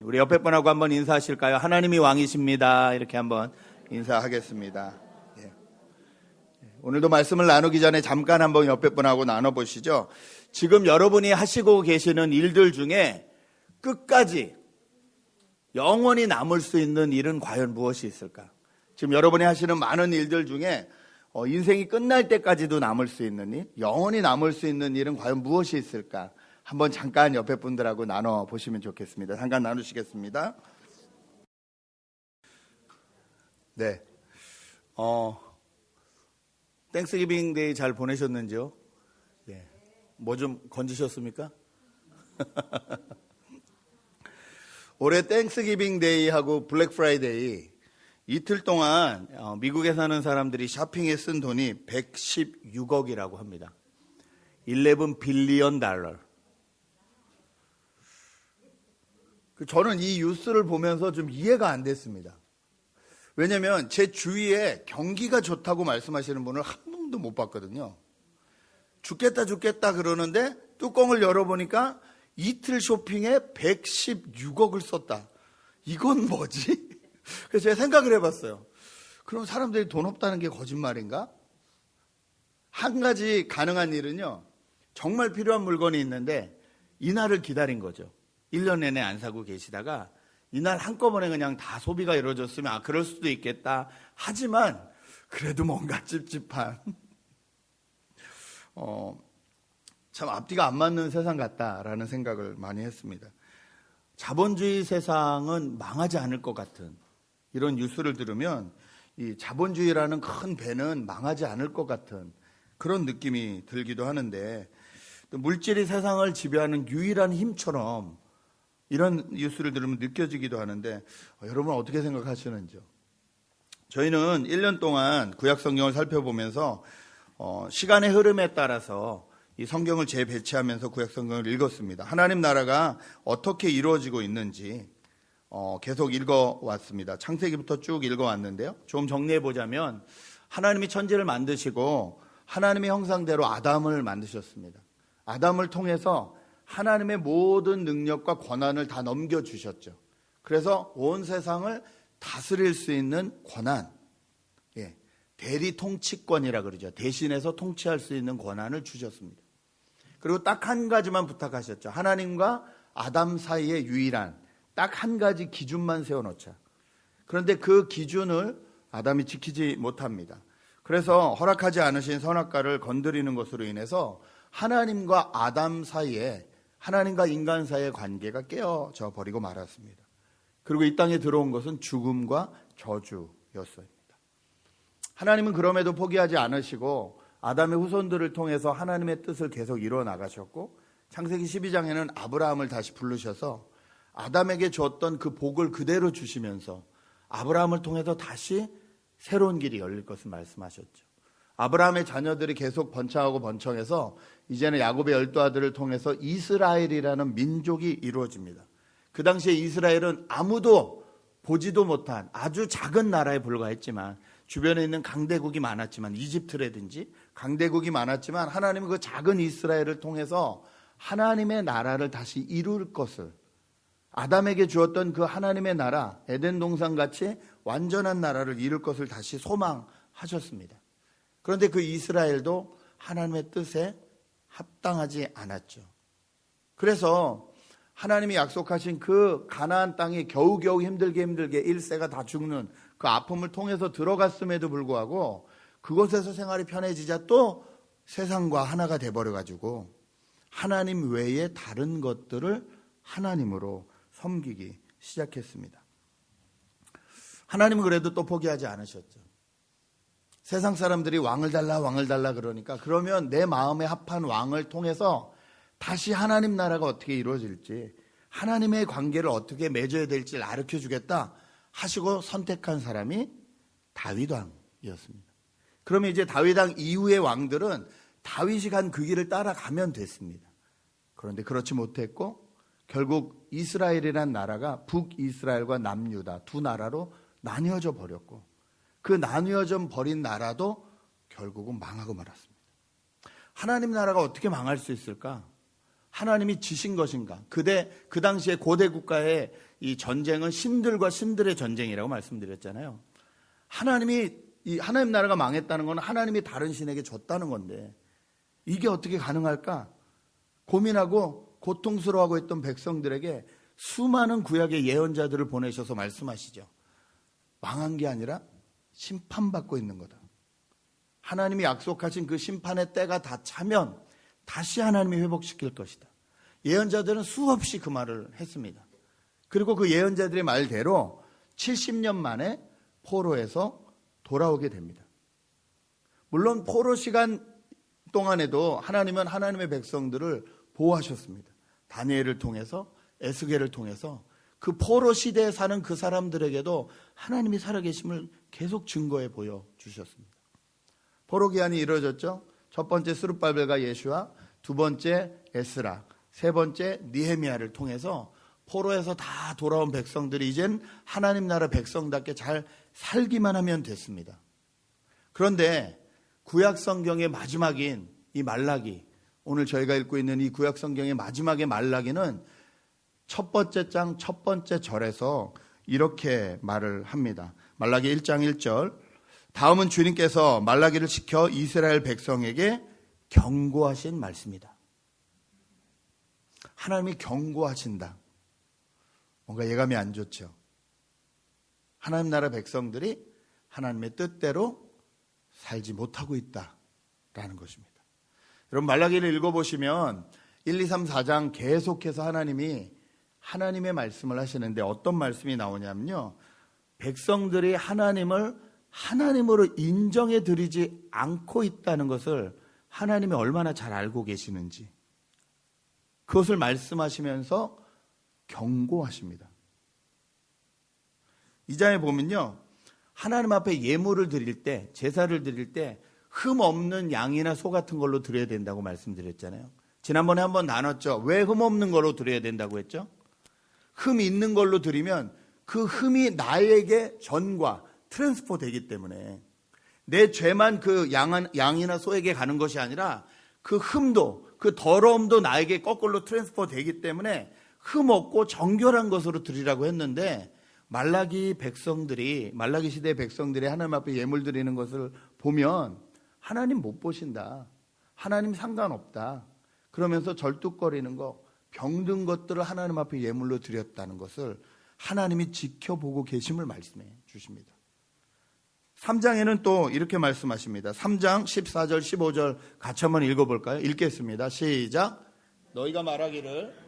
우리 옆에 분하고 한번 인사하실까요? 하나님이 왕이십니다. 이렇게 한번 인사하겠습니다. 예. 오늘도 말씀을 나누기 전에 잠깐 한번 옆에 분하고 나눠보시죠. 지금 여러분이 하시고 계시는 일들 중에 끝까지 영원히 남을 수 있는 일은 과연 무엇이 있을까? 지금 여러분이 하시는 많은 일들 중에 인생이 끝날 때까지도 남을 수 있는 일, 영원히 남을 수 있는 일은 과연 무엇이 있을까? 한번 잠깐 옆에 분들하고 나눠보시면 좋겠습니다. 잠깐 나누시겠습니다. 네. 땡스기빙 데이 잘 보내셨는지요? 네. 뭐 좀 건지셨습니까? 올해 땡스기빙 데이하고 블랙 프라이데이 이틀 동안 미국에 사는 사람들이 샤핑에 쓴 돈이 116억이라고 합니다. 11 빌리언 달러. 저는 이 뉴스를 보면서 좀 이해가 안 됐습니다. 왜냐하면 제 주위에 경기가 좋다고 말씀하시는 분을 한 번도 못 봤거든요. 죽겠다 그러는데 뚜껑을 열어보니까 이틀 쇼핑에 116억을 썼다. 이건 뭐지? 그래서 제가 생각을 해봤어요. 그럼 사람들이 돈 없다는 게 거짓말인가? 한 가지 가능한 일은요, 정말 필요한 물건이 있는데 이날을 기다린 거죠. 1년 내내 안 사고 계시다가 이날 한꺼번에 그냥 다 소비가 이루어졌으면 그럴 수도 있겠다. 하지만 그래도 뭔가 찝찝한 참 앞뒤가 안 맞는 세상 같다라는 생각을 많이 했습니다. 자본주의 세상은 망하지 않을 것 같은 이런 뉴스를 들으면 이 자본주의라는 큰 배는 망하지 않을 것 같은 그런 느낌이 들기도 하는데, 또 물질이 세상을 지배하는 유일한 힘처럼 이런 뉴스를 들으면 느껴지기도 하는데, 여러분 어떻게 생각하시는지요? 저희는 1년 동안 구약 성경을 살펴보면서 시간의 흐름에 따라서 이 성경을 재배치하면서 구약 성경을 읽었습니다. 하나님 나라가 어떻게 이루어지고 있는지 계속 읽어왔습니다. 창세기부터 쭉 읽어왔는데요. 좀 정리해보자면 하나님이 천지를 만드시고 하나님의 형상대로 아담을 만드셨습니다. 아담을 통해서 하나님의 모든 능력과 권한을 다 넘겨주셨죠. 그래서 온 세상을 다스릴 수 있는 권한, 대리 통치권이라 그러죠. 대신해서 통치할 수 있는 권한을 주셨습니다. 그리고 딱 한 가지만 부탁하셨죠. 하나님과 아담 사이에 유일한 딱 한 가지 기준만 세워놓자. 그런데 그 기준을 아담이 지키지 못합니다. 그래서 허락하지 않으신 선악과를 건드리는 것으로 인해서 하나님과 아담 사이에, 하나님과 인간 사이의 관계가 깨어져 버리고 말았습니다. 그리고 이 땅에 들어온 것은 죽음과 저주였습니다. 하나님은 그럼에도 포기하지 않으시고 아담의 후손들을 통해서 하나님의 뜻을 계속 이루어 나가셨고, 창세기 12장에는 아브라함을 다시 부르셔서 아담에게 줬던 그 복을 그대로 주시면서 아브라함을 통해서 다시 새로운 길이 열릴 것을 말씀하셨죠. 아브라함의 자녀들이 계속 번창하고 번창해서 이제는 야곱의 12아들을 통해서 이스라엘이라는 민족이 이루어집니다. 그 당시에 이스라엘은 아무도 보지도 못한 아주 작은 나라에 불과했지만, 주변에 있는 강대국이 많았지만, 이집트라든지 강대국이 많았지만 하나님은 그 작은 이스라엘을 통해서 하나님의 나라를 다시 이룰 것을, 아담에게 주었던 그 하나님의 나라, 에덴 동산같이 완전한 나라를 이룰 것을 다시 소망하셨습니다. 그런데 그 이스라엘도 하나님의 뜻에 합당하지 않았죠. 그래서 하나님이 약속하신 그 가나안 땅에 겨우겨우 힘들게 1세가 다 죽는 그 아픔을 통해서 들어갔음에도 불구하고 그곳에서 생활이 편해지자 또 세상과 하나가 돼버려가지고 하나님 외에 다른 것들을 하나님으로 섬기기 시작했습니다. 하나님은 그래도 또 포기하지 않으셨죠. 세상 사람들이 왕을 달라 그러니까, 그러면 내 마음에 합한 왕을 통해서 다시 하나님 나라가 어떻게 이루어질지, 하나님의 관계를 어떻게 맺어야 될지 가르쳐 주겠다 하시고 선택한 사람이 다윗 왕이었습니다. 그러면 이제 다윗 왕 이후의 왕들은 다윗이 간 그 길을 따라가면 됐습니다. 그런데 그렇지 못했고 결국 이스라엘이란 나라가 북이스라엘과 남유다 두 나라로 나뉘어져 버렸고, 그 나뉘어져 버린 나라도 결국은 망하고 말았습니다. 하나님 나라가 어떻게 망할 수 있을까? 하나님이 지신 것인가? 그 당시에 고대 국가의 이 전쟁은 신들과 신들의 전쟁이라고 말씀드렸잖아요. 하나님 나라가 망했다는 건 하나님이 다른 신에게 줬다는 건데 이게 어떻게 가능할까? 고민하고 고통스러워하고 있던 백성들에게 수많은 구약의 예언자들을 보내셔서 말씀하시죠. 망한 게 아니라 심판받고 있는 거다. 하나님이 약속하신 그 심판의 때가 다 차면 다시 하나님이 회복시킬 것이다. 예언자들은 수없이 그 말을 했습니다. 그리고 그 예언자들의 말대로 70년 만에 포로에서 돌아오게 됩니다. 물론 포로 시간 동안에도 하나님은 하나님의 백성들을 보호하셨습니다. 다니엘을 통해서, 에스겔을 통해서 그 포로 시대에 사는 그 사람들에게도 하나님이 살아계심을 계속 증거해 보여주셨습니다. 포로 기한이 이루어졌죠. 첫 번째 스룹바벨과 예슈아, 두 번째 에스라, 세 번째 니헤미야를 통해서 포로에서 다 돌아온 백성들이 이젠 하나님 나라 백성답게 잘 살기만 하면 됐습니다. 그런데 구약 성경의 마지막인 이 말라기, 오늘 저희가 읽고 있는 이 구약 성경의 마지막의 말라기는 첫 번째 장 첫 번째 절에서 이렇게 말을 합니다. 말라기 1장 1절, 다음은 주님께서 말라기를 시켜 이스라엘 백성에게 경고하신 말씀이다. 하나님이 경고하신다. 뭔가 예감이 안 좋죠. 하나님 나라 백성들이 하나님의 뜻대로 살지 못하고 있다라는 것입니다. 여러분 말라기를 읽어보시면 1, 2, 3, 4장 계속해서 하나님이 하나님의 말씀을 하시는데 어떤 말씀이 나오냐면요. 백성들이 하나님을 하나님으로 인정해 드리지 않고 있다는 것을 하나님이 얼마나 잘 알고 계시는지 그것을 말씀하시면서 경고하십니다. 이 장에 보면요. 하나님 앞에 예물을 드릴 때, 제사를 드릴 때 흠 없는 양이나 소 같은 걸로 드려야 된다고 말씀드렸잖아요. 지난번에 한번 나눴죠. 왜 흠 없는 걸로 드려야 된다고 했죠? 흠 있는 걸로 드리면 그 흠이 나에게 전과 트랜스포 되기 때문에 내 죄만 그 양이나 소에게 가는 것이 아니라 그 흠도 그 더러움도 나에게 거꾸로 트랜스포 되기 때문에 흠 없고 정결한 것으로 드리라고 했는데 말라기 시대의 백성들이 하나님 앞에 예물 드리는 것을 보면 하나님 못 보신다. 하나님 상관없다. 그러면서 절뚝거리는 거, 병든 것들을 하나님 앞에 예물로 드렸다는 것을 하나님이 지켜보고 계심을 말씀해 주십니다. 3장에는 또 이렇게 말씀하십니다. 3장 14절 15절 같이 한번 읽어볼까요? 읽겠습니다. 시작. 너희가 말하기를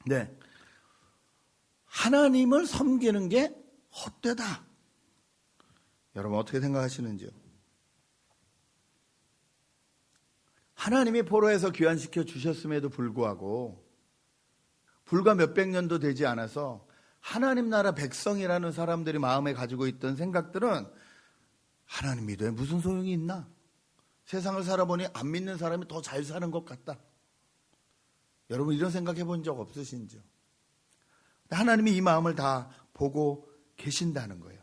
네. 하나님을 섬기는 게 헛되다. 여러분 어떻게 생각하시는지요? 하나님이 포로에서 귀환시켜 주셨음에도 불구하고 불과 몇백 년도 되지 않아서 하나님 나라 백성이라는 사람들이 마음에 가지고 있던 생각들은 하나님 믿어야 무슨 소용이 있나? 세상을 살아보니 안 믿는 사람이 더 잘 사는 것 같다. 여러분 이런 생각해 본 적 없으신지요? 하나님이 이 마음을 다 보고 계신다는 거예요.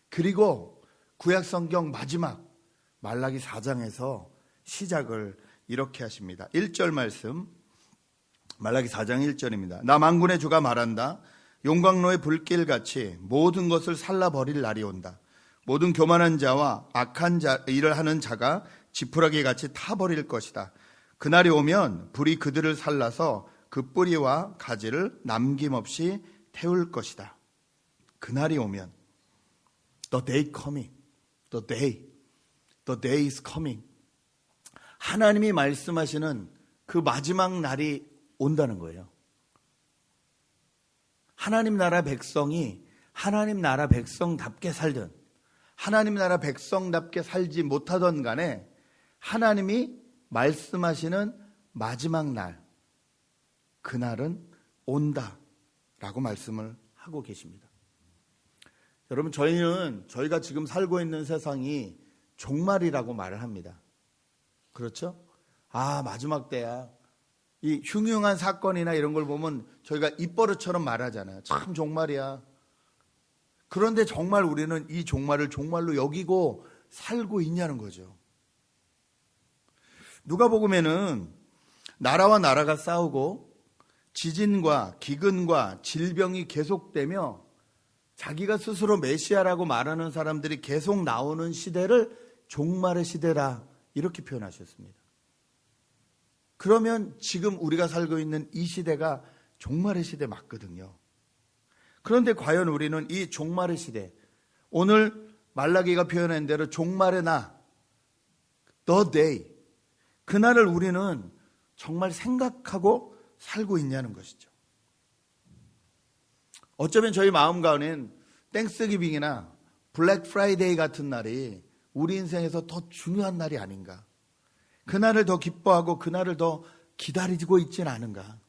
그리고 구약 성경 마지막 말라기 4장에서 시작을 이렇게 하십니다. 1절 말씀, 말라기 4장 1절입니다. 나 만군의 주가 말한다. 용광로의 불길같이 모든 것을 살라버릴 날이 온다. 모든 교만한 자와 악한 일을 하는 자가 지푸라기 같이 타버릴 것이다. 그날이 오면 불이 그들을 살라서 그 뿌리와 가지를 남김없이 태울 것이다. 그날이 오면 The day coming. The day is coming. 하나님이 말씀하시는 그 마지막 날이 온다는 거예요. 하나님 나라 백성이 하나님 나라 백성답게 살든 하나님 나라 백성답게 살지 못하던 간에 하나님이 말씀하시는 마지막 날, 그날은 온다라고 말씀을 하고 계십니다. 여러분 저희가 지금 살고 있는 세상이 종말이라고 말을 합니다. 그렇죠? 마지막 때야. 이 흉흉한 사건이나 이런 걸 보면 저희가 입버릇처럼 말하잖아요. 참 종말이야. 그런데 정말 우리는 이 종말을 종말로 여기고 살고 있냐는 거죠. 누가복음에는 나라와 나라가 싸우고 지진과 기근과 질병이 계속되며 자기가 스스로 메시아라고 말하는 사람들이 계속 나오는 시대를 종말의 시대라 이렇게 표현하셨습니다. 그러면 지금 우리가 살고 있는 이 시대가 종말의 시대 맞거든요. 그런데 과연 우리는 이 종말의 시대, 오늘 말라기가 표현한 대로 종말의 나, the day, 그날을 우리는 정말 생각하고 살고 있냐는 것이죠. 어쩌면 저희 마음 가운데는 땡스기빙이나 블랙 프라이데이 같은 날이 우리 인생에서 더 중요한 날이 아닌가. 그날을 더 기뻐하고 그날을 더 기다리고 있지는 않은가.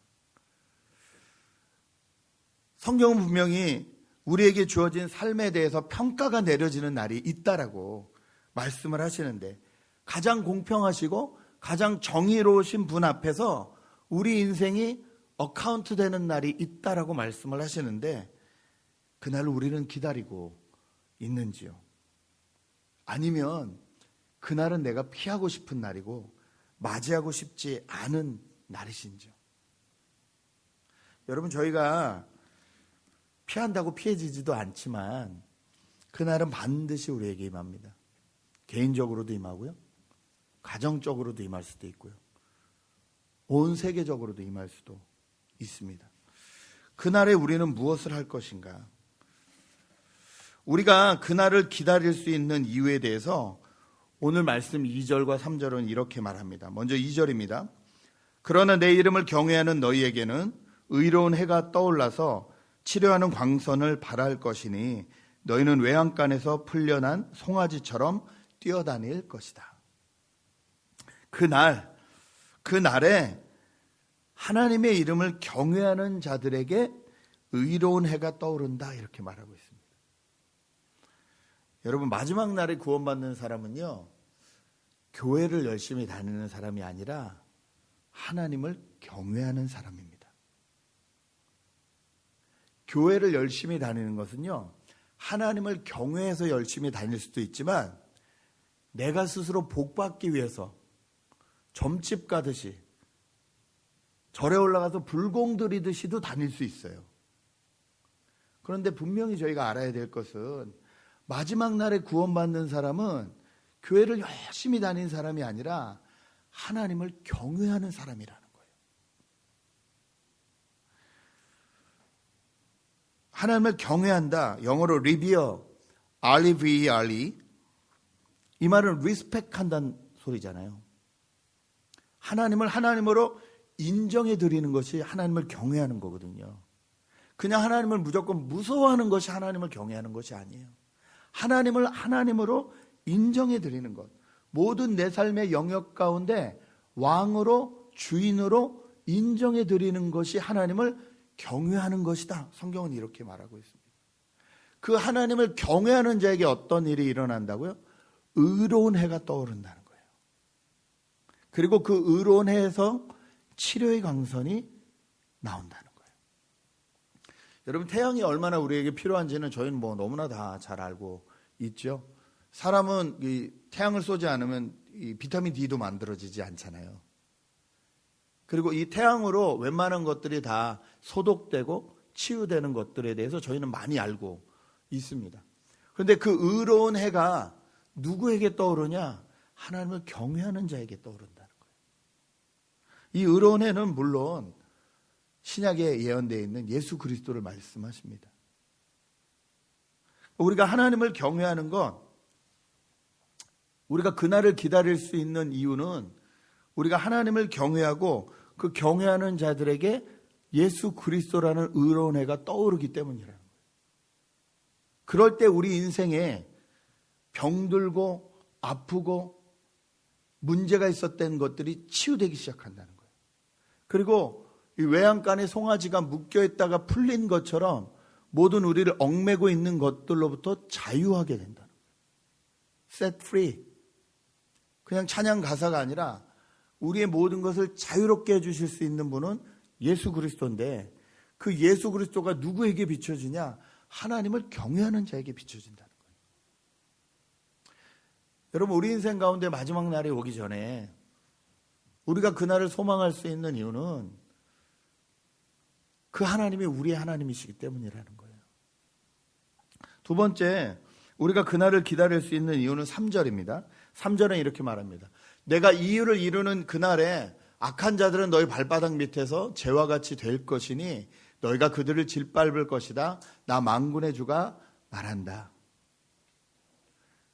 성경은 분명히 우리에게 주어진 삶에 대해서 평가가 내려지는 날이 있다라고 말씀을 하시는데, 가장 공평하시고 가장 정의로우신 분 앞에서 우리 인생이 어카운트 되는 날이 있다라고 말씀을 하시는데, 그날을 우리는 기다리고 있는지요? 아니면 그날은 내가 피하고 싶은 날이고 맞이하고 싶지 않은 날이신지요? 여러분, 저희가 피한다고 피해지지도 않지만 그날은 반드시 우리에게 임합니다. 개인적으로도 임하고요, 가정적으로도 임할 수도 있고요, 온 세계적으로도 임할 수도 있습니다. 그날에 우리는 무엇을 할 것인가? 우리가 그날을 기다릴 수 있는 이유에 대해서 오늘 말씀 2절과 3절은 이렇게 말합니다. 먼저 2절입니다. 그러나 내 이름을 경외하는 너희에게는 의로운 해가 떠올라서 치료하는 광선을 발할 것이니 너희는 외양간에서 풀려난 송아지처럼 뛰어다닐 것이다. 그날에 하나님의 이름을 경외하는 자들에게 의로운 해가 떠오른다, 이렇게 말하고 있습니다. 여러분, 마지막 날에 구원받는 사람은요, 교회를 열심히 다니는 사람이 아니라 하나님을 경외하는 사람입니다. 교회를 열심히 다니는 것은요, 하나님을 경외해서 열심히 다닐 수도 있지만 내가 스스로 복받기 위해서 점집 가듯이 절에 올라가서 불공 들이듯이도 다닐 수 있어요. 그런데 분명히 저희가 알아야 될 것은 마지막 날에 구원받는 사람은 교회를 열심히 다니는 사람이 아니라 하나님을 경외하는 사람이라는 거예요. 하나님을 경외한다, 영어로 revere, R-E-V-E-R-E, 이 말은 respect한다는 소리잖아요. 하나님을 하나님으로 인정해 드리는 것이 하나님을 경외하는 거거든요. 그냥 하나님을 무조건 무서워하는 것이 하나님을 경외하는 것이 아니에요. 하나님을 하나님으로 인정해 드리는 것, 모든 내 삶의 영역 가운데 왕으로, 주인으로 인정해 드리는 것이 하나님을 경외하는 것이다. 성경은 이렇게 말하고 있습니다. 그 하나님을 경외하는 자에게 어떤 일이 일어난다고요? 의로운 해가 떠오른다는 거예요. 그리고 그 의로운 해에서 치료의 광선이 나온다는 거예요. 여러분, 태양이 얼마나 우리에게 필요한지는 저희는 너무나 다 잘 알고 있죠. 사람은 이 태양을 쏘지 않으면 이 비타민 D도 만들어지지 않잖아요. 그리고 이 태양으로 웬만한 것들이 다 소독되고 치유되는 것들에 대해서 저희는 많이 알고 있습니다. 그런데 그 의로운 해가 누구에게 떠오르냐? 하나님을 경외하는 자에게 떠오른다는 거예요. 이 의로운 해는 물론 신약에 예언되어 있는 예수 그리스도를 말씀하십니다. 우리가 하나님을 경외하는 건, 우리가 그날을 기다릴 수 있는 이유는 우리가 하나님을 경외하고 그 경외하는 자들에게 예수 그리스도라는 의로운 해가 떠오르기 때문이라는 거예요. 그럴 때 우리 인생에 병들고 아프고 문제가 있었던 것들이 치유되기 시작한다는 거예요. 그리고 이 외양간에 송아지가 묶여있다가 풀린 것처럼 모든 우리를 얽매고 있는 것들로부터 자유하게 된다는 거예요. Set free. 그냥 찬양 가사가 아니라 우리의 모든 것을 자유롭게 해주실 수 있는 분은 예수 그리스도인데, 그 예수 그리스도가 누구에게 비춰지냐? 하나님을 경외하는 자에게 비춰진다는 거예요. 여러분, 우리 인생 가운데 마지막 날이 오기 전에 우리가 그날을 소망할 수 있는 이유는 그 하나님이 우리의 하나님이시기 때문이라는 거예요. 두 번째, 우리가 그날을 기다릴 수 있는 이유는 3절입니다. 3절은 이렇게 말합니다. 내가 이유를 이루는 그날에 악한 자들은 너희 발바닥 밑에서 재와 같이 될 것이니 너희가 그들을 짓밟을 것이다. 나 만군의 주가 말한다.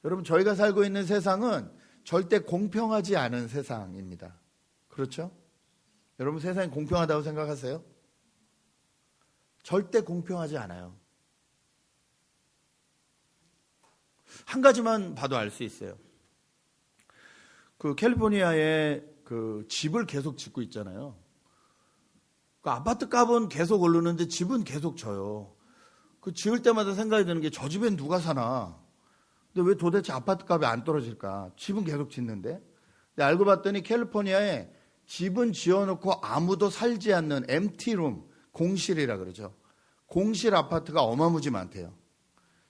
여러분, 저희가 살고 있는 세상은 절대 공평하지 않은 세상입니다. 그렇죠? 여러분, 세상이 공평하다고 생각하세요? 절대 공평하지 않아요. 한 가지만 봐도 알 수 있어요. 그 캘리포니아에 그 집을 계속 짓고 있잖아요. 그 아파트 값은 계속 오르는데 집은 계속 져요. 그 지을 때마다 생각이 드는 게 저 집엔 누가 사나? 근데 왜 도대체 아파트 값이 안 떨어질까? 집은 계속 짓는데. 근데 알고 봤더니 캘리포니아에 집은 지어놓고 아무도 살지 않는 엠티룸, 공실이라 그러죠. 공실 아파트가 어마무지 많대요.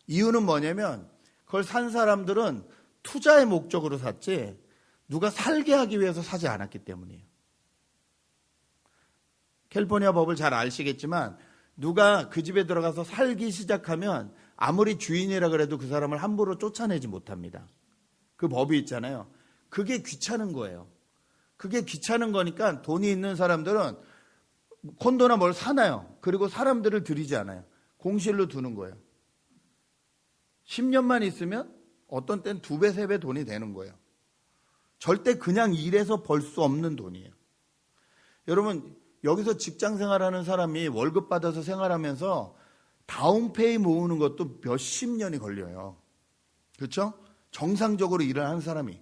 이유는 뭐냐면 그걸 산 사람들은 투자의 목적으로 샀지 누가 살게 하기 위해서 사지 않았기 때문이에요. 캘리포니아 법을 잘 아시겠지만 누가 그 집에 들어가서 살기 시작하면 아무리 주인이라 그래도 그 사람을 함부로 쫓아내지 못합니다. 그 법이 있잖아요. 그게 귀찮은 거예요. 그게 귀찮은 거니까 돈이 있는 사람들은 콘도나 뭘 사나요. 그리고 사람들을 들이지 않아요. 공실로 두는 거예요. 10년만 있으면 어떤 땐 2배, 3배 돈이 되는 거예요. 절대 그냥 일해서 벌 수 없는 돈이에요. 여러분, 여기서 직장 생활하는 사람이 월급 받아서 생활하면서 다운페이 모으는 것도 몇십 년이 걸려요. 그렇죠? 정상적으로 일을 하는 사람이.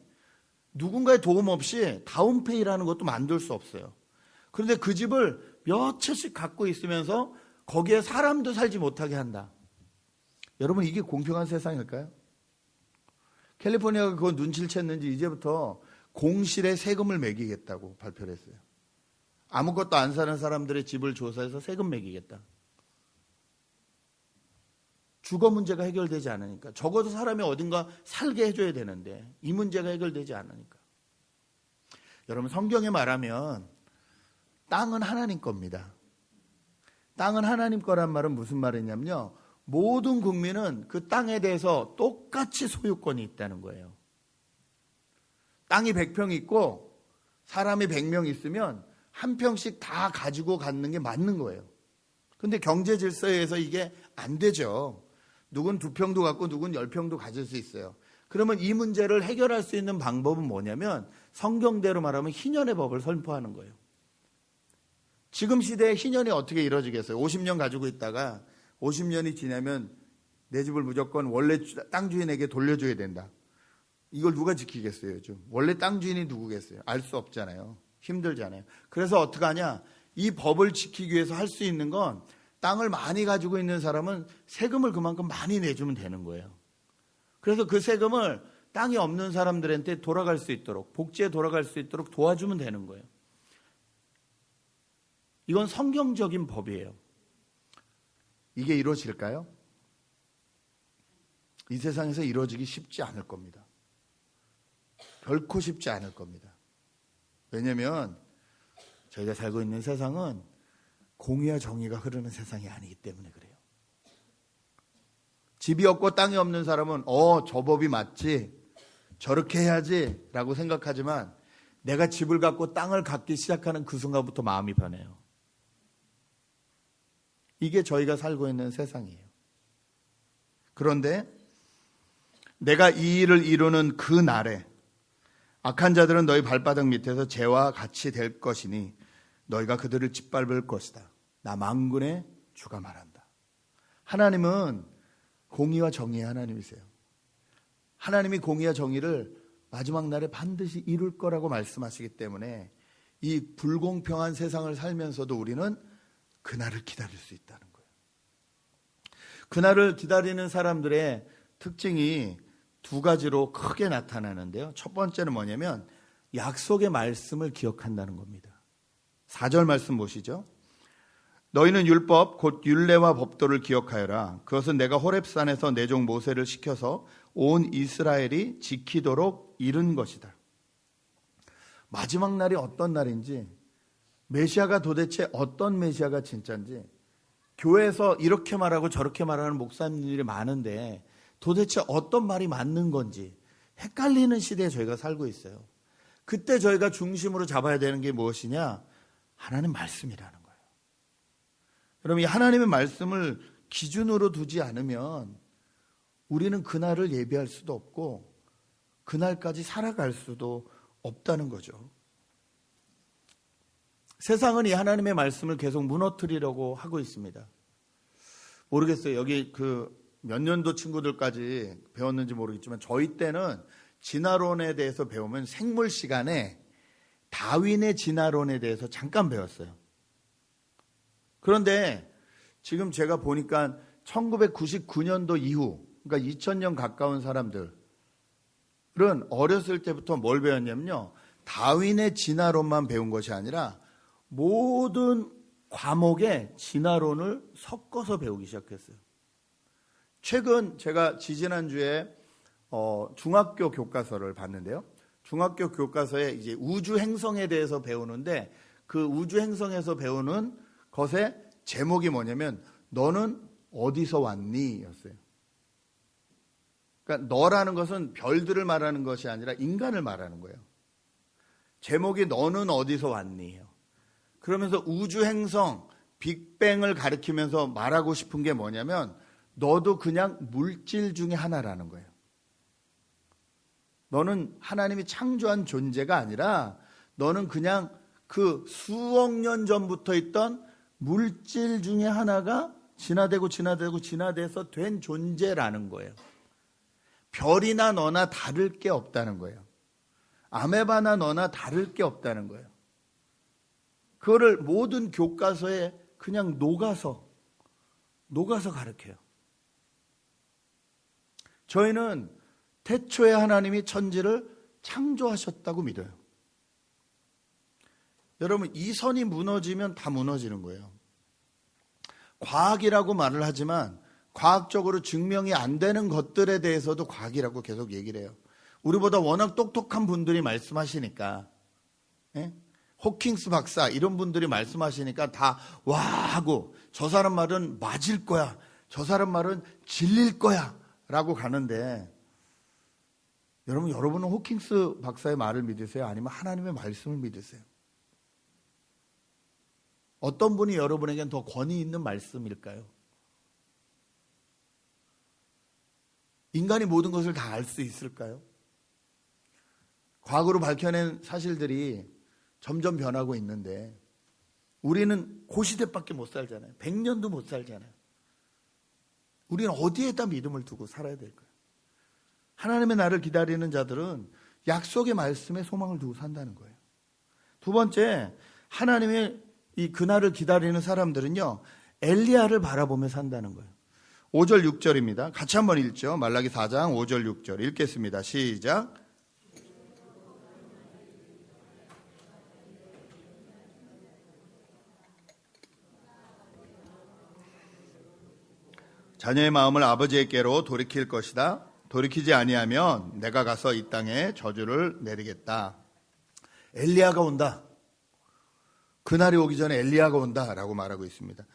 누군가의 도움 없이 다운페이라는 것도 만들 수 없어요. 그런데 그 집을 몇 채씩 갖고 있으면서 거기에 사람도 살지 못하게 한다. 여러분, 이게 공평한 세상일까요? 캘리포니아가 그거 눈치를 챘는지 이제부터 공실에 세금을 매기겠다고 발표를 했어요. 아무것도 안 사는 사람들의 집을 조사해서 세금 매기겠다. 주거 문제가 해결되지 않으니까. 적어도 사람이 어딘가 살게 해줘야 되는데 이 문제가 해결되지 않으니까. 여러분, 성경에 말하면 땅은 하나님 겁니다. 땅은 하나님 거란 말은 무슨 말이냐면요, 모든 국민은 그 땅에 대해서 똑같이 소유권이 있다는 거예요. 땅이 100평 있고 사람이 100명 있으면 한 평씩 다 가지고 가는 게 맞는 거예요. 근데 경제 질서에 의해서 이게 안 되죠. 누군 2평도 갖고 누군 10평도 가질 수 있어요. 그러면 이 문제를 해결할 수 있는 방법은 뭐냐면 성경대로 말하면 희년의 법을 선포하는 거예요. 지금 시대에 희년이 어떻게 이루어지겠어요? 50년 가지고 있다가 50년이 지나면 내 집을 무조건 원래 땅 주인에게 돌려줘야 된다. 이걸 누가 지키겠어요, 요즘? 원래 땅 주인이 누구겠어요? 알 수 없잖아요. 힘들잖아요. 그래서 어떡하냐? 이 법을 지키기 위해서 할 수 있는 건 땅을 많이 가지고 있는 사람은 세금을 그만큼 많이 내주면 되는 거예요. 그래서 그 세금을 땅이 없는 사람들한테 돌아갈 수 있도록, 복지에 돌아갈 수 있도록 도와주면 되는 거예요. 이건 성경적인 법이에요. 이게 이루어질까요? 이 세상에서 이루어지기 쉽지 않을 겁니다. 결코 쉽지 않을 겁니다. 왜냐하면 저희가 살고 있는 세상은 공의와 정의가 흐르는 세상이 아니기 때문에 그래요. 집이 없고 땅이 없는 사람은 저 법이 맞지, 저렇게 해야지 라고 생각하지만 내가 집을 갖고 땅을 갖기 시작하는 그 순간부터 마음이 변해요. 이게 저희가 살고 있는 세상이에요. 그런데 내가 이 일을 이루는 그 날에 악한 자들은 너희 발바닥 밑에서 재와 같이 될 것이니 너희가 그들을 짓밟을 것이다. 나 만군의 주가 말한다. 하나님은 공의와 정의의 하나님이세요. 하나님이 공의와 정의를 마지막 날에 반드시 이룰 거라고 말씀하시기 때문에 이 불공평한 세상을 살면서도 우리는 그날을 기다릴 수 있다는 거예요. 그날을 기다리는 사람들의 특징이 2가지로 크게 나타나는데요. 첫 번째는 뭐냐면 약속의 말씀을 기억한다는 겁니다. 4절 말씀 보시죠. 너희는 율법 곧 율례와 법도를 기억하여라. 그것은 내가 호렙산에서 내 종 모세를 시켜서 온 이스라엘이 지키도록 이룬 것이다. 마지막 날이 어떤 날인지, 메시아가 도대체 어떤 메시아가 진짜인지, 교회에서 이렇게 말하고 저렇게 말하는 목사님들이 많은데 도대체 어떤 말이 맞는 건지 헷갈리는 시대에 저희가 살고 있어요. 그때 저희가 중심으로 잡아야 되는 게 무엇이냐? 하나님 말씀이라는 거예요. 여러분, 이 하나님의 말씀을 기준으로 두지 않으면 우리는 그날을 예비할 수도 없고 그날까지 살아갈 수도 없다는 거죠. 세상은 이 하나님의 말씀을 계속 무너뜨리려고 하고 있습니다. 모르겠어요. 여기 몇 년도 친구들까지 배웠는지 모르겠지만 저희 때는 진화론에 대해서 배우면 생물 시간에 다윈의 진화론에 대해서 잠깐 배웠어요. 그런데 지금 제가 보니까 1999년도 이후, 그러니까 2000년 가까운 사람들은 어렸을 때부터 뭘 배웠냐면요, 다윈의 진화론만 배운 것이 아니라 모든 과목에 진화론을 섞어서 배우기 시작했어요. 최근 제가 지지난주에 중학교 교과서를 봤는데요. 중학교 교과서에 이제 우주 행성에 대해서 배우는데 그 우주 행성에서 배우는 것의 제목이 뭐냐면 너는 어디서 왔니? 였어요. 그러니까 너라는 것은 별들을 말하는 것이 아니라 인간을 말하는 거예요. 제목이 너는 어디서 왔니? 그러면서 우주 행성, 빅뱅을 가리키면서 말하고 싶은 게 뭐냐면 너도 그냥 물질 중에 하나라는 거예요. 너는 하나님이 창조한 존재가 아니라 너는 그냥 그 수억 년 전부터 있던 물질 중에 하나가 진화돼서 된 존재라는 거예요. 별이나 너나 다를 게 없다는 거예요. 아메바나 너나 다를 게 없다는 거예요. 그거를 모든 교과서에 그냥 녹아서 가르쳐요. 저희는 태초에 하나님이 천지를 창조하셨다고 믿어요. 여러분, 이 선이 무너지면 다 무너지는 거예요. 과학이라고 말을 하지만 과학적으로 증명이 안 되는 것들에 대해서도 과학이라고 계속 얘기를 해요. 우리보다 워낙 똑똑한 분들이 말씀하시니까, 호킹스 박사 이런 분들이 말씀하시니까 다 와 하고 저 사람 말은 맞을 거야, 저 사람 말은 진릴 거야 라고 가는데, 여러분은 호킹스 박사의 말을 믿으세요? 아니면 하나님의 말씀을 믿으세요? 어떤 분이 여러분에겐 더 권위 있는 말씀일까요? 인간이 모든 것을 다 알 수 있을까요? 과거로 밝혀낸 사실들이 점점 변하고 있는데 우리는 고시대밖에 못 살잖아요. 100년도 못 살잖아요. 우리는 어디에다 믿음을 두고 살아야 될까요? 하나님의 나를 기다리는 자들은 약속의 말씀에 소망을 두고 산다는 거예요. 두 번째, 하나님의 이 그날을 기다리는 사람들은요, 엘리야를 바라보며 산다는 거예요. 5절 6절입니다. 같이 한번 읽죠. 말라기 4장 5절 6절 읽겠습니다. 시작. 자녀의 마음을 아버지에게로 돌이킬 것이다. 돌이키지 아니하면 내가 가서 이 땅에 저주를 내리겠다. 엘리야가 온다. 그날이 오기 전에 엘리야가 온다라고 말하고 있습니다.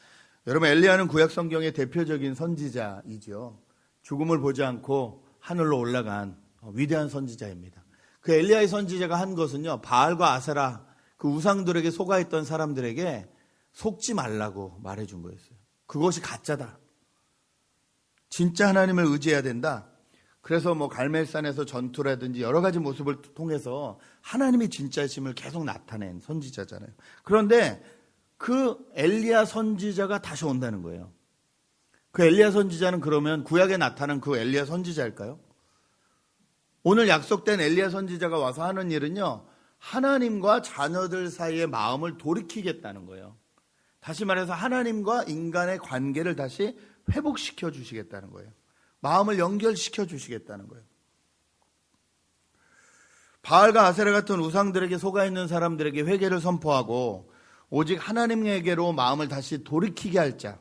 여러분, 엘리야는 구약 성경의 대표적인 선지자이죠. 죽음을 보지 않고 하늘로 올라간 위대한 선지자입니다. 그 엘리야의 선지자가 한 것은요, 바알과 아세라 그 우상들에게 속아있던 사람들에게 속지 말라고 말해준 거였어요. 그것이 가짜다. 진짜 하나님을 의지해야 된다. 그래서 갈멜산에서 전투라든지 여러 가지 모습을 통해서 하나님의 진짜심을 계속 나타낸 선지자잖아요. 그런데 그 엘리야 선지자가 다시 온다는 거예요. 그 엘리야 선지자는 그러면 구약에 나타난 그 엘리야 선지자일까요? 오늘 약속된 엘리야 선지자가 와서 하는 일은요, 하나님과 자녀들 사이의 마음을 돌이키겠다는 거예요. 다시 말해서 하나님과 인간의 관계를 다시 회복시켜 주시겠다는 거예요. 마음을 연결시켜 주시겠다는 거예요. 바알과 아세라 같은 우상들에게 속아 있는 사람들에게 회개를 선포하고 오직 하나님에게로 마음을 다시 돌이키게 할 자,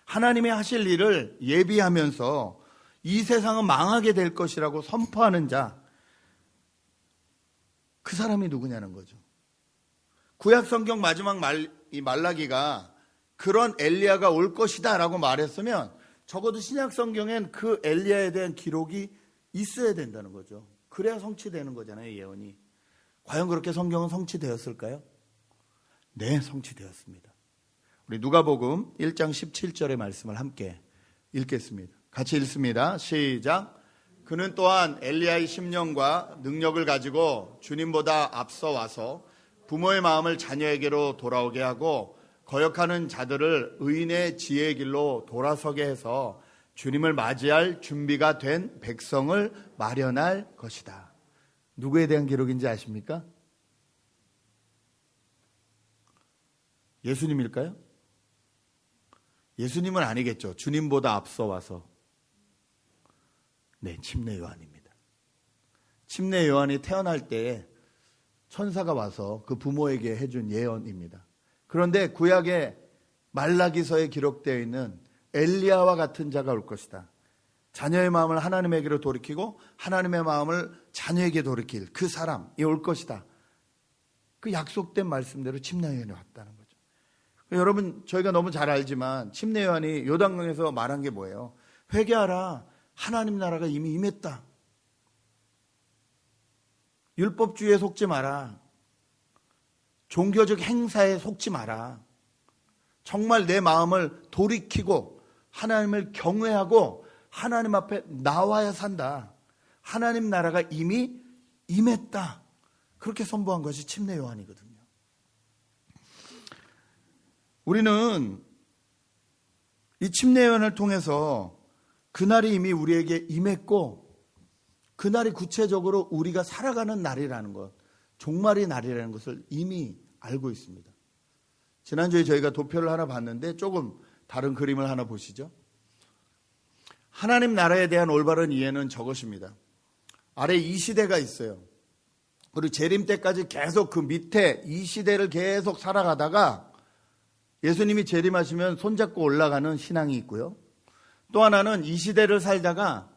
하나님의 하실 일을 예비하면서 이 세상은 망하게 될 것이라고 선포하는 자, 그 사람이 누구냐는 거죠. 구약 성경 마지막 이 말라기가 그런 엘리야가 올 것이다 라고 말했으면 적어도 신약 성경엔 그 엘리야에 대한 기록이 있어야 된다는 거죠. 그래야 성취되는 거잖아요, 예언이. 과연 그렇게 성경은 성취되었을까요? 네, 성취되었습니다. 우리 누가복음 1장 17절의 말씀을 함께 읽겠습니다. 같이 읽습니다. 시작. 그는 또한 엘리야의 심령과 능력을 가지고 주님보다 앞서 와서 부모의 마음을 자녀에게로 돌아오게 하고 거역하는 자들을 의인의 지혜의 길로 돌아서게 해서 주님을 맞이할 준비가 된 백성을 마련할 것이다. 누구에 대한 기록인지 아십니까? 예수님일까요? 예수님은 아니겠죠. 주님보다 앞서 와서. 네, 침례 요한입니다. 침례 요한이 태어날 때에 천사가 와서 그 부모에게 해준 예언입니다. 그런데 구약의 말라기서에 기록되어 있는 엘리야와 같은 자가 올 것이다. 자녀의 마음을 하나님에게로 돌이키고 하나님의 마음을 자녀에게 돌이킬 그 사람이 올 것이다. 그 약속된 말씀대로 침례 요한이 왔다는 거죠. 여러분, 저희가 너무 잘 알지만 침례 요한이 요단강에서 말한 게 뭐예요? 회개하라. 하나님 나라가 이미 임했다. 율법주의에 속지 마라. 종교적 행사에 속지 마라. 정말 내 마음을 돌이키고 하나님을 경외하고 하나님 앞에 나와야 산다. 하나님 나라가 이미 임했다. 그렇게 선포한 것이 침례 요한이거든요. 우리는 이 침례 요한을 통해서 그날이 이미 우리에게 임했고 그날이 구체적으로 우리가 살아가는 날이라는 것, 종말의 날이라는 것을 이미 알고 있습니다. 지난주에 저희가 도표를 하나 봤는데 조금 다른 그림을 하나 보시죠. 하나님 나라에 대한 올바른 이해는 저것입니다. 아래 이 시대가 있어요. 그리고 재림 때까지 계속 그 밑에 이 시대를 계속 살아가다가 예수님이 재림하시면 손잡고 올라가는 신앙이 있고요. 또 하나는 이 시대를 살다가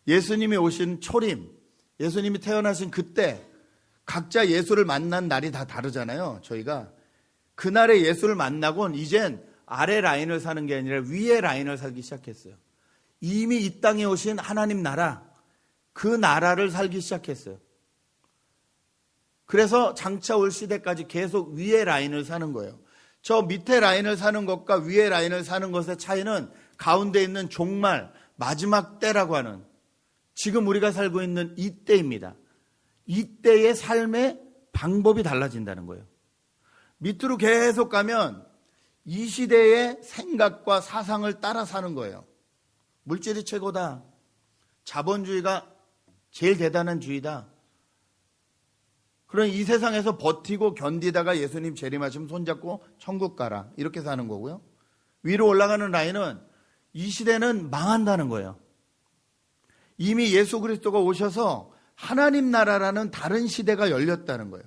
예수님이 오신 초림, 예수님이 태어나신 그때 각자 예수를 만난 날이 다 다르잖아요. 저희가 그날에 예수를 만나곤 이젠 아래 라인을 사는 게 아니라 위에 라인을 살기 시작했어요. 이미 이 땅에 오신 하나님 나라, 그 나라를 살기 시작했어요. 그래서 장차 올 시대까지 계속 위에 라인을 사는 거예요. 저 밑에 라인을 사는 것과 위에 라인을 사는 것의 차이는 가운데 있는 종말, 마지막 때라고 하는 지금 우리가 살고 있는 이때입니다. 이때의 삶의 방법이 달라진다는 거예요. 밑으로 계속 가면 이 시대의 생각과 사상을 따라 사는 거예요. 물질이 최고다. 자본주의가 제일 대단한 주의다. 그런 이 세상에서 버티고 견디다가 예수님 재림하시면 손잡고 천국 가라. 이렇게 사는 거고요. 위로 올라가는 라인은 이 시대는 망한다는 거예요. 이미 예수 그리스도가 오셔서 하나님 나라라는 다른 시대가 열렸다는 거예요.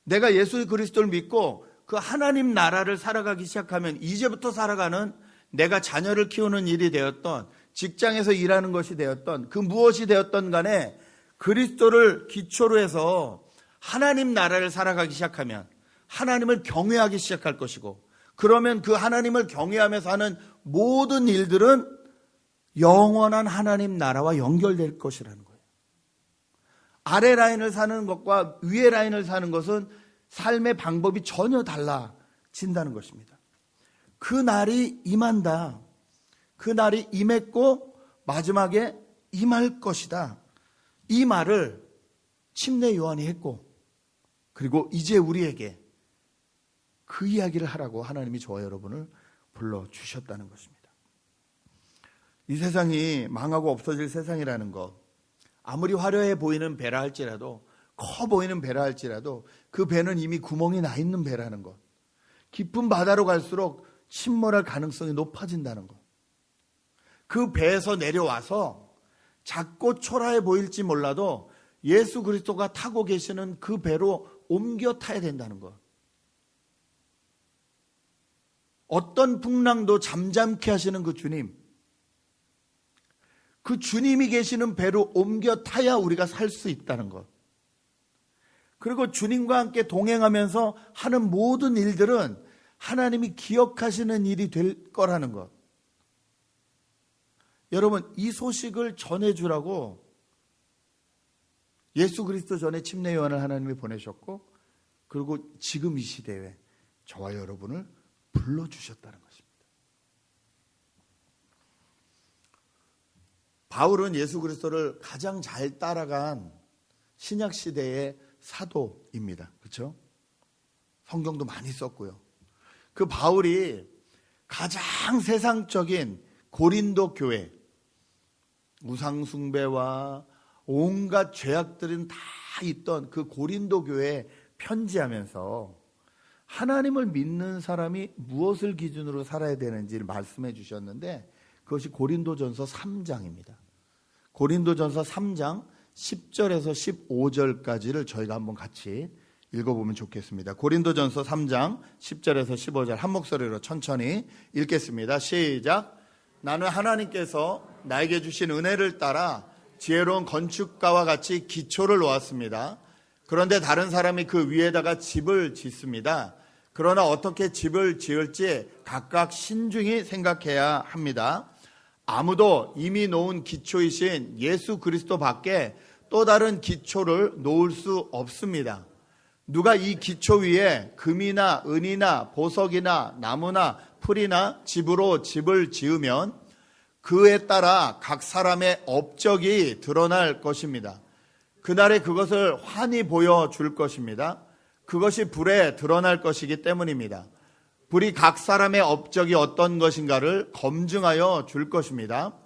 내가 예수 그리스도를 믿고 그 하나님 나라를 살아가기 시작하면 이제부터 살아가는 내가 자녀를 키우는 일이 되었던 직장에서 일하는 것이 되었던 그 무엇이 되었던 간에 그리스도를 기초로 해서 하나님 나라를 살아가기 시작하면 하나님을 경외하기 시작할 것이고 그러면 그 하나님을 경외하면서 하는 모든 일들은 영원한 하나님 나라와 연결될 것이라는 거예요. 아래 라인을 사는 것과 위에 라인을 사는 것은 삶의 방법이 전혀 달라진다는 것입니다. 그 날이 임한다. 그 날이 임했고 마지막에 임할 것이다. 이 말을 침례 요한이 했고 그리고 이제 우리에게 그 이야기를 하라고 하나님이 저와 여러분을 불러주셨다는 것입니다. 이 세상이 망하고 없어질 세상이라는 것, 아무리 화려해 보이는 배라 할지라도 커 보이는 배라 할지라도 그 배는 이미 구멍이 나 있는 배라는 것, 깊은 바다로 갈수록 침몰할 가능성이 높아진다는 것, 그 배에서 내려와서 작고 초라해 보일지 몰라도 예수 그리스도가 타고 계시는 그 배로 옮겨 타야 된다는 것. 어떤 풍랑도 잠잠케 하시는 그 주님, 그 주님이 계시는 배로 옮겨 타야 우리가 살 수 있다는 것. 그리고 주님과 함께 동행하면서 하는 모든 일들은 하나님이 기억하시는 일이 될 거라는 것. 여러분, 이 소식을 전해주라고 예수 그리스도 전에 침례 요한을 하나님이 보내셨고, 그리고 지금 이 시대에 저와 여러분을 불러주셨다는 것입니다. 바울은 예수 그리스도를 가장 잘 따라간 신약 시대의 사도입니다. 그렇죠? 성경도 많이 썼고요. 그 바울이 가장 세상적인 고린도 교회, 우상숭배와 온갖 죄악들은 다 있던 그 고린도 교회에 편지하면서 하나님을 믿는 사람이 무엇을 기준으로 살아야 되는지를 말씀해 주셨는데, 그것이 고린도전서 3장입니다. 고린도전서 3장 10절에서 15절까지를 저희가 한번 같이 읽어보면 좋겠습니다. 고린도전서 3장 10절에서 15절 한 목소리로 천천히 읽겠습니다. 시작. 나는 하나님께서 나에게 주신 은혜를 따라 지혜로운 건축가와 같이 기초를 놓았습니다. 그런데 다른 사람이 그 위에다가 집을 짓습니다. 그러나 어떻게 집을 지을지 각각 신중히 생각해야 합니다. 아무도 이미 놓은 기초이신 예수 그리스도 밖에 또 다른 기초를 놓을 수 없습니다. 누가 이 기초 위에 금이나 은이나 보석이나 나무나 풀이나 집으로 집을 지으면 그에 따라 각 사람의 업적이 드러날 것입니다. 그날에 그것을 환히 보여줄 것입니다. 그것이 불에 드러날 것이기 때문입니다. 불이 각 사람의 업적이 어떤 것인가를 검증하여 줄 것입니다.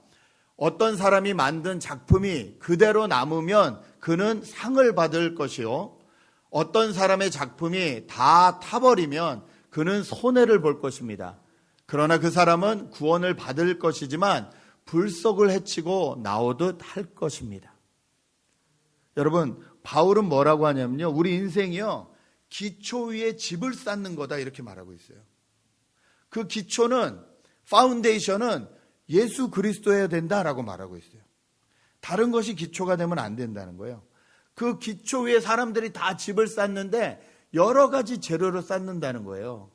어떤 사람이 만든 작품이 그대로 남으면 그는 상을 받을 것이요, 어떤 사람의 작품이 다 타버리면 그는 손해를 볼 것입니다. 그러나 그 사람은 구원을 받을 것이지만 불속을 헤치고 나오듯 할 것입니다. 여러분, 바울은 뭐라고 하냐면요, 우리 인생이요 기초 위에 집을 쌓는 거다 이렇게 말하고 있어요. 그 기초는, 파운데이션은 예수 그리스도여야 된다라고 말하고 있어요. 다른 것이 기초가 되면 안 된다는 거예요. 그 기초 위에 사람들이 다 집을 쌓는데 여러 가지 재료로 쌓는다는 거예요.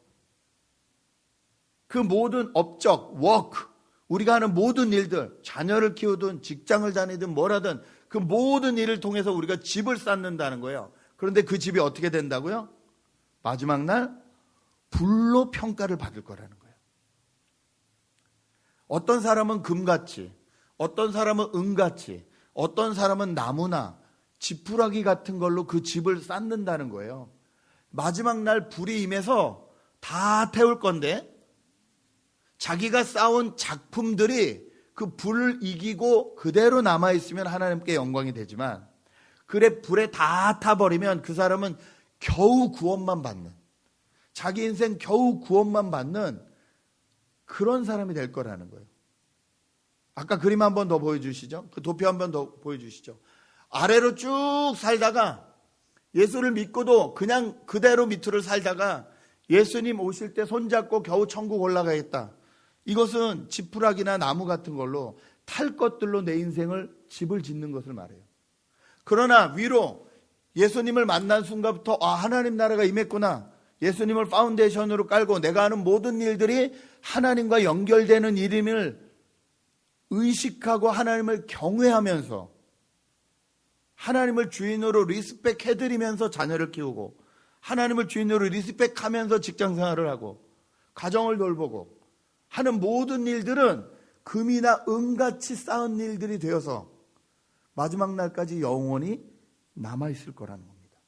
그 모든 업적, 워크, 우리가 하는 모든 일들, 자녀를 키우든 직장을 다니든 뭐라든 그 모든 일을 통해서 우리가 집을 쌓는다는 거예요. 그런데 그 집이 어떻게 된다고요? 마지막 날 불로 평가를 받을 거라는 거예요. 어떤 사람은 금같이, 어떤 사람은 은같이, 어떤 사람은 나무나 지푸라기 같은 걸로 그 집을 쌓는다는 거예요. 마지막 날 불이 임해서 다 태울 건데 자기가 쌓은 작품들이 그 불을 이기고 그대로 남아있으면 하나님께 영광이 되지만, 그래 불에 다 타버리면 그 사람은 겨우 구원만 받는, 자기 인생 겨우 구원만 받는 그런 사람이 될 거라는 거예요. 아까 그림 한 번 더 보여주시죠. 그 도표 한 번 더 보여주시죠. 아래로 쭉 살다가 예수를 믿고도 그냥 그대로 밑으로 살다가 예수님 오실 때 손잡고 겨우 천국 올라가겠다. 이것은 지푸라기나 나무 같은 걸로 탈 것들로 내 인생을 집을 짓는 것을 말해요. 그러나 위로 예수님을 만난 순간부터 하나님 나라가 임했구나, 예수님을 파운데이션으로 깔고 내가 하는 모든 일들이 하나님과 연결되는 일임을 의식하고 하나님을 경외하면서 하나님을 주인으로 리스펙 해드리면서 자녀를 키우고, 하나님을 주인으로 리스펙하면서 직장생활을 하고 가정을 돌보고 하는 모든 일들은 금이나 은같이 쌓은 일들이 되어서 마지막 날까지 영원히 남아있을 거라는 겁니다.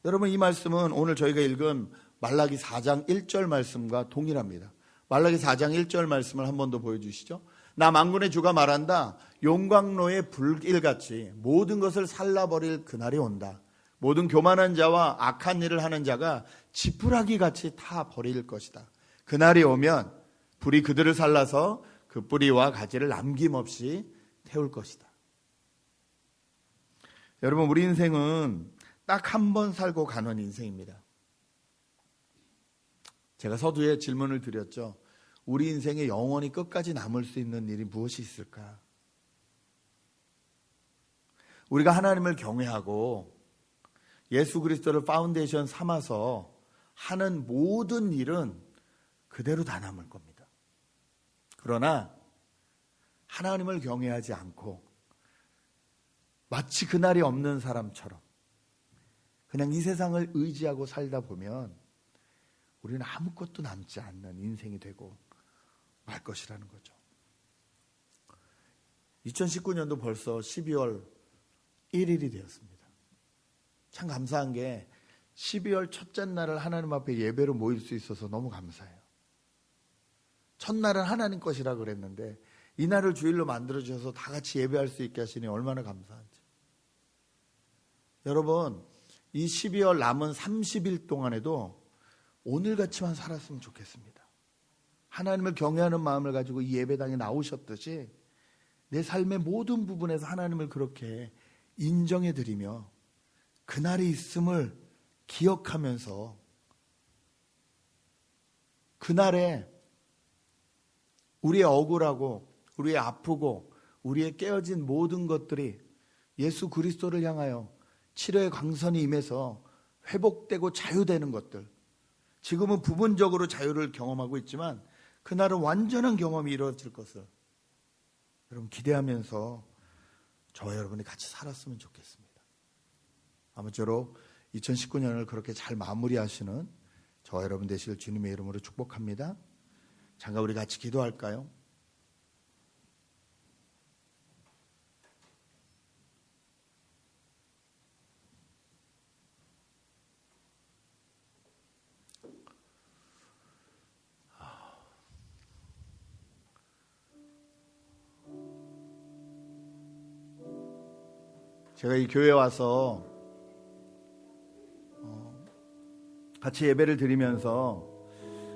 여러분, 이 말씀은 오늘 저희가 읽은 말라기 4장 1절 말씀과 동일합니다. 말라기 4장 1절 말씀을 한 번 더 보여주시죠. 나 만군의 주가 말한다. 용광로의 불길같이 모든 것을 살라버릴 그날이 온다. 모든 교만한 자와 악한 일을 하는 자가 지푸라기같이 타 버릴 것이다. 그날이 오면 불이 그들을 살라서 그 뿌리와 가지를 남김없이 세울 것이다. 여러분, 우리 인생은 딱 한 번 살고 가는 인생입니다. 제가 서두에 질문을 드렸죠. 우리 인생에 영원히 끝까지 남을 수 있는 일이 무엇이 있을까? 우리가 하나님을 경외하고 예수 그리스도를 파운데이션 삼아서 하는 모든 일은 그대로 다 남을 겁니다. 그러나 하나님을 경외하지 않고 마치 그날이 없는 사람처럼 그냥 이 세상을 의지하고 살다 보면 우리는 아무것도 남지 않는 인생이 되고 말 것이라는 거죠. 2019년도 벌써 12월 1일이 되었습니다. 참 감사한 게 12월 첫째 날을 하나님 앞에 예배로 모일 수 있어서 너무 감사해요. 첫날은 하나님 것이라 그랬는데 이날을 주일로 만들어주셔서 다 같이 예배할 수 있게 하시니 얼마나 감사한지. 여러분, 이 12월 남은 30일 동안에도 오늘같이만 살았으면 좋겠습니다. 하나님을 경외하는 마음을 가지고 이 예배당에 나오셨듯이 내 삶의 모든 부분에서 하나님을 그렇게 인정해드리며 그날이 있음을 기억하면서 그날에 우리의 억울하고 우리의 아프고 우리의 깨어진 모든 것들이 예수 그리스도를 향하여 치료의 광선이 임해서 회복되고 자유되는 것들, 지금은 부분적으로 자유를 경험하고 있지만 그날은 완전한 경험이 이루어질 것을 여러분 기대하면서 저와 여러분이 같이 살았으면 좋겠습니다. 아무쪼록 2019년을 그렇게 잘 마무리하시는 저와 여러분 되실 주님의 이름으로 축복합니다. 잠깐 우리 같이 기도할까요? 제가 이 교회에 와서 같이 예배를 드리면서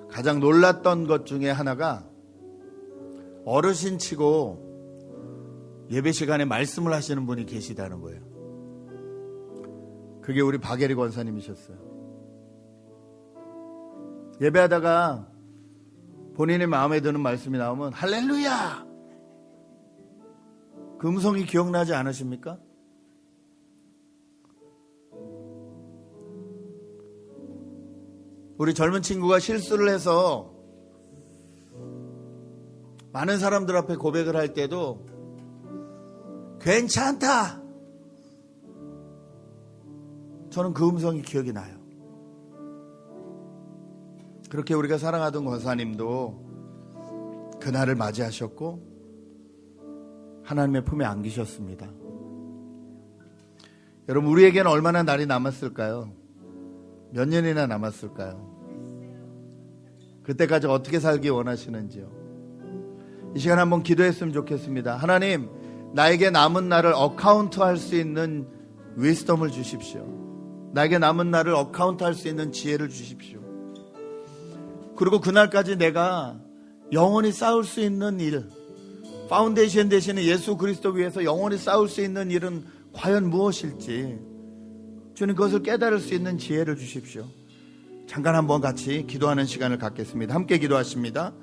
가장 놀랐던 것 중에 하나가 어르신치고 예배 시간에 말씀을 하시는 분이 계시다는 거예요. 그게 우리 박예리 권사님이셨어요. 예배하다가 본인의 마음에 드는 말씀이 나오면 할렐루야! 그 음성이 기억나지 않으십니까? 우리 젊은 친구가 실수를 해서 많은 사람들 앞에 고백을 할 때도 괜찮다! 저는 그 음성이 기억이 나요. 그렇게 우리가 사랑하던 권사님도 그날을 맞이하셨고 하나님의 품에 안기셨습니다. 여러분, 우리에게는 얼마나 날이 남았을까요? 몇 년이나 남았을까요? 그때까지 어떻게 살기 원하시는지요? 이 시간 한번 기도했으면 좋겠습니다. 하나님, 나에게 남은 날을 어카운트 할 수 있는 위스덤을 주십시오. 나에게 남은 날을 어카운트 할 수 있는 지혜를 주십시오. 그리고 그날까지 내가 영원히 싸울 수 있는 일, 파운데이션 되시는 예수 그리스도 위해서 영원히 싸울 수 있는 일은 과연 무엇일지 주님 그것을 깨달을 수 있는 지혜를 주십시오. 잠깐 한번 같이 기도하는 시간을 갖겠습니다. 함께 기도하십니다.